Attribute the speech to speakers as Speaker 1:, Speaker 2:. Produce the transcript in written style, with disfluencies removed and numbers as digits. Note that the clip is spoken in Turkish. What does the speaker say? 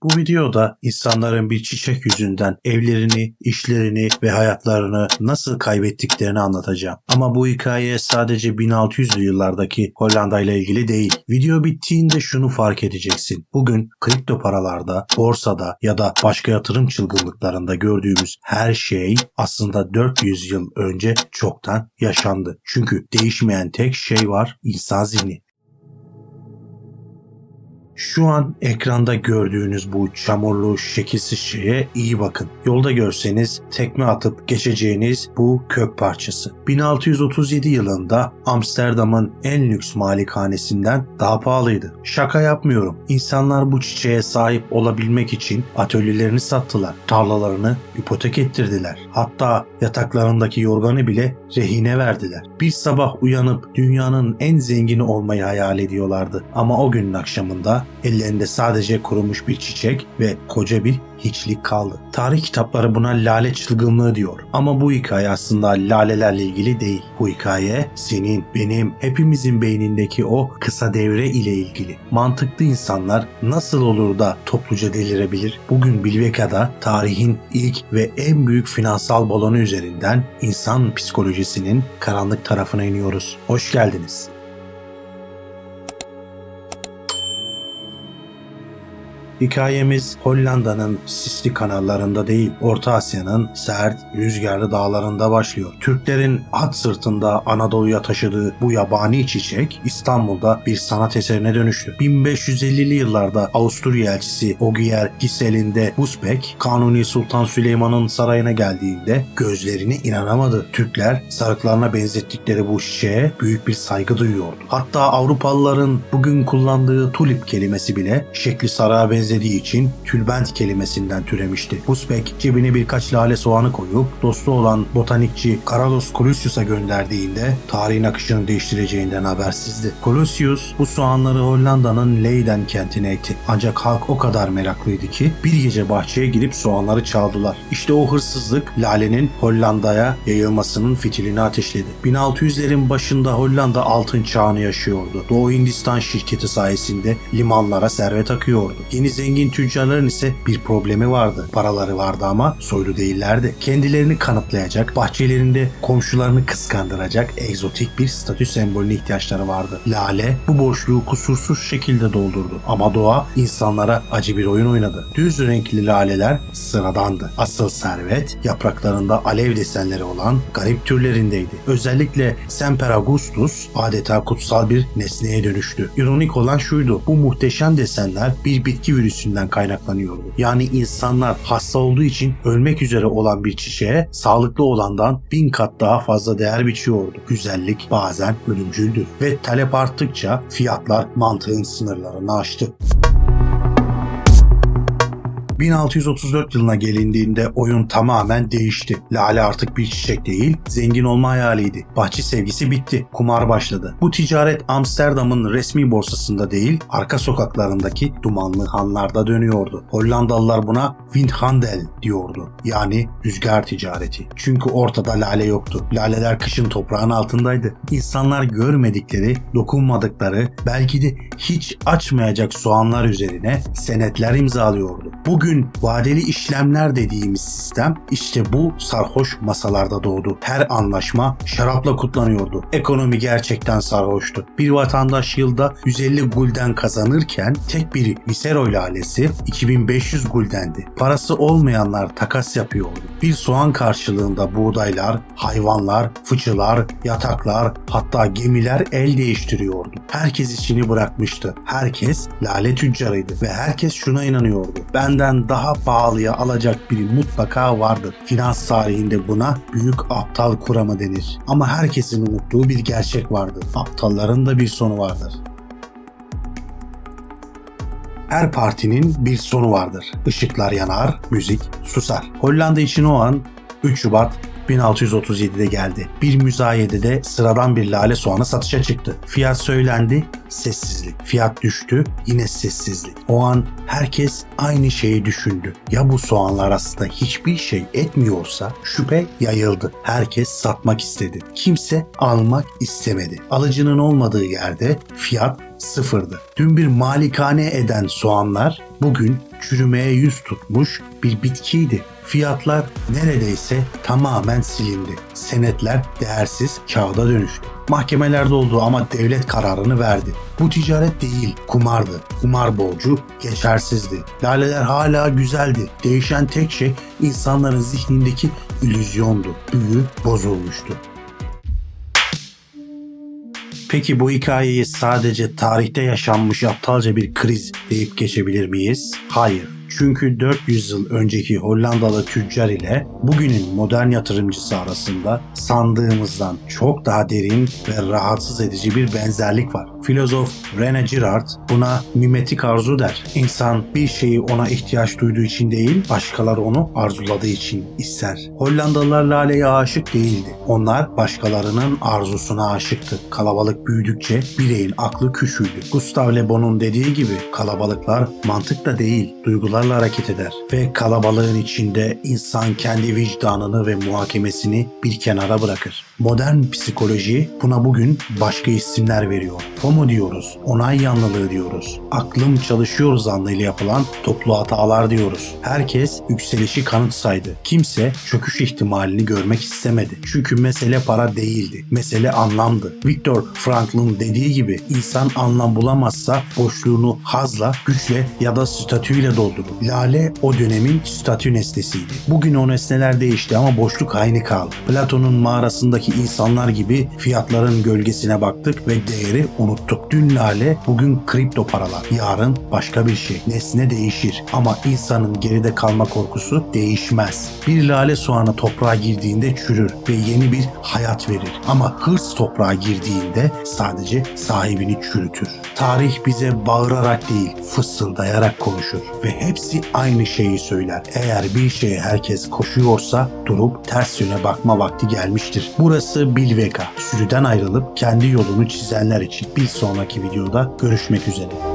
Speaker 1: Bu videoda insanların bir çiçek yüzünden evlerini, işlerini ve hayatlarını nasıl kaybettiklerini anlatacağım. Ama bu hikaye sadece 1600'lü yıllardaki Hollanda ile ilgili değil. Video bittiğinde şunu fark edeceksin. Bugün kripto paralarda, borsada ya da başka yatırım çılgınlıklarında gördüğümüz her şey aslında 400 yıl önce çoktan yaşandı. Çünkü değişmeyen tek şey var: insan zihni. Şu an ekranda gördüğünüz bu çamurlu, şekilsiz şeye iyi bakın. Yolda görseniz tekme atıp geçeceğiniz bu kök parçası. 1637 yılında Amsterdam'ın en lüks malikanesinden daha pahalıydı. Şaka yapmıyorum. İnsanlar bu çiçeğe sahip olabilmek için atölyelerini sattılar. Tarlalarını ipotek ettirdiler. Hatta yataklarındaki yorganı bile rehine verdiler. Bir sabah uyanıp dünyanın en zengini olmayı hayal ediyorlardı. Ama o günün akşamında ellerinde sadece kurumuş bir çiçek ve koca bir hiçlik kaldı. Tarih kitapları buna lale çılgınlığı diyor. Ama bu hikaye aslında lalelerle ilgili değil. Bu hikaye senin, benim, hepimizin beynindeki o kısa devre ile ilgili. Mantıklı insanlar nasıl olur da topluca delirebilir? Bugün Bilveka'da tarihin ilk ve en büyük finansal balonu üzerinden insan psikolojisinin karanlık tarafına iniyoruz. Hoş geldiniz. Hikayemiz Hollanda'nın sisli kanallarında değil, Orta Asya'nın sert, rüzgarlı dağlarında başlıyor. Türklerin at sırtında Anadolu'ya taşıdığı bu yabani çiçek İstanbul'da bir sanat eserine dönüştü. 1550'li yıllarda Avusturya elçisi Ogier Gisel'inde Busbek, Kanuni Sultan Süleyman'ın sarayına geldiğinde gözlerine inanamadı. Türkler sarıklarına benzettikleri bu çiçeğe büyük bir saygı duyuyordu. Hatta Avrupalıların bugün kullandığı tulip kelimesi bile şekli sarığa benzediği için tülbent kelimesinden türemişti. Busbek cebine birkaç lale soğanı koyup dostu olan botanikçi Carolus Colusius'a gönderdiğinde tarihin akışını değiştireceğinden habersizdi. Colusius bu soğanları Hollanda'nın Leiden kentine ekti. Ancak halk o kadar meraklıydı ki bir gece bahçeye girip soğanları çaldılar. İşte o hırsızlık lalenin Hollanda'ya yayılmasının fitilini ateşledi. 1600'lerin başında Hollanda altın çağını yaşıyordu. Doğu Hindistan şirketi sayesinde limanlara servet akıyordu. Yeni zengin tüccarların ise bir problemi vardı. Paraları vardı ama soylu değillerdi. Kendilerini kanıtlayacak, bahçelerinde komşularını kıskandıracak egzotik bir statü sembolüne ihtiyaçları vardı. Lale bu boşluğu kusursuz şekilde doldurdu. Ama doğa insanlara acı bir oyun oynadı. Düz renkli laleler sıradandı. Asıl servet yapraklarında alev desenleri olan garip türlerindeydi. Özellikle Semper Augustus adeta kutsal bir nesneye dönüştü. İronik olan şuydu: bu muhteşem desenler bir bitki virüsünden kaynaklanıyordu. Yani insanlar hasta olduğu için ölmek üzere olan bir çiçeğe sağlıklı olandan 1000 kat daha fazla değer biçiyordu. Güzellik bazen ölümcüldür ve talep arttıkça fiyatlar mantığın sınırlarını aştı. 1634 yılına gelindiğinde oyun tamamen değişti. Lale artık bir çiçek değil, zengin olma hayaliydi. Bahçe sevgisi bitti, kumar başladı. Bu ticaret Amsterdam'ın resmi borsasında değil, arka sokaklarındaki dumanlı hanlarda dönüyordu. Hollandalılar buna windhandel diyordu. Yani rüzgar ticareti. Çünkü ortada lale yoktu. Laleler kışın toprağın altındaydı. İnsanlar görmedikleri, dokunmadıkları, belki de hiç açmayacak soğanlar üzerine senetler imzalıyordu. Bugün vadeli işlemler dediğimiz sistem işte bu sarhoş masalarda doğdu. Her anlaşma şarapla kutlanıyordu. Ekonomi gerçekten sarhoştu. Bir vatandaş yılda 150 gulden kazanırken tek bir Viceroy lalesi 2500 guldendi. Parası olmayanlar takas yapıyordu. Bir soğan karşılığında buğdaylar, hayvanlar, fıçılar, yataklar, hatta gemiler el değiştiriyordu. Herkes işini bırakmıştı. Herkes lale tüccarıydı ve herkes şuna inanıyordu: benden daha pahalıya alacak biri mutlaka vardır. Finans tarihinde buna büyük aptal kuramı denir. Ama herkesin unuttuğu bir gerçek vardır: aptalların da bir sonu vardır. Her partinin bir sonu vardır. Işıklar yanar, müzik susar. Hollanda için o an 3 Şubat 1637'de geldi. Bir müzayedede sıradan bir lale soğanı satışa çıktı. Fiyat söylendi, sessizlik. Fiyat düştü, yine sessizlik. O an herkes aynı şeyi düşündü. Ya bu soğanlar aslında hiçbir şey etmiyorsa? Şüphe yayıldı. Herkes satmak istedi. Kimse almak istemedi. Alıcının olmadığı yerde fiyat sıfırdı. Dün bir malikane eden soğanlar bugün çürümeye yüz tutmuş bir bitkiydi. Fiyatlar neredeyse tamamen silindi. Senetler değersiz kağıda dönüştü. Mahkemelerde oldu ama devlet kararını verdi. Bu ticaret değil, kumardı. Kumar borcu geçersizdi. Laleler hala güzeldi. Değişen tek şey insanların zihnindeki illüzyondu. Büyü bozulmuştu. Peki bu hikayeyi sadece tarihte yaşanmış aptalca bir kriz deyip geçebilir miyiz? Hayır. Çünkü 400 yıl önceki Hollandalı tüccar ile bugünün modern yatırımcısı arasında sandığımızdan çok daha derin ve rahatsız edici bir benzerlik var. Filozof René Girard buna mimetik arzu der. İnsan bir şeyi ona ihtiyaç duyduğu için değil, başkaları onu arzuladığı için ister. Hollandalılar laleye aşık değildi. Onlar başkalarının arzusuna aşıktı. Kalabalık büyüdükçe bireyin aklı küçüldü. Gustave Le Bon'un dediği gibi kalabalıklar mantıkla değil, duygularla hareket eder ve kalabalığın içinde insan kendi vicdanını ve muhakemesini bir kenara bırakır. Modern psikoloji buna bugün başka isimler veriyor. FOMO diyoruz, onay yanlılığı diyoruz, aklım çalışıyoruz anlayla yapılan toplu hatalar diyoruz. Herkes yükselişi kanıt saydı. Kimse çöküş ihtimalini görmek istemedi. Çünkü mesele para değildi. Mesele anlamdı. Viktor Frankl'ın dediği gibi insan anlam bulamazsa boşluğunu hazla, güçle ya da statüyle doldurur. Lale o dönemin statü nesnesiydi. Bugün o nesneler değişti ama boşluk aynı kaldı. Platon'un mağarasındaki insanlar gibi fiyatların gölgesine baktık ve değeri unuttuk. Dün lale, bugün kripto paralar. Yarın başka bir şey. Nesne değişir ama insanın geride kalma korkusu değişmez. Bir lale soğanı toprağa girdiğinde çürür ve yeni bir hayat verir. Ama hırs toprağa girdiğinde sadece sahibini çürütür. Tarih bize bağırarak değil, fısıldayarak konuşur ve hepsi aynı şeyi söyler. Eğer bir şeye herkes koşuyorsa durup ters yöne bakma vakti gelmiştir. Burası Bilvega. Sürüden ayrılıp kendi yolunu çizenler için. Bir sonraki videoda görüşmek üzere.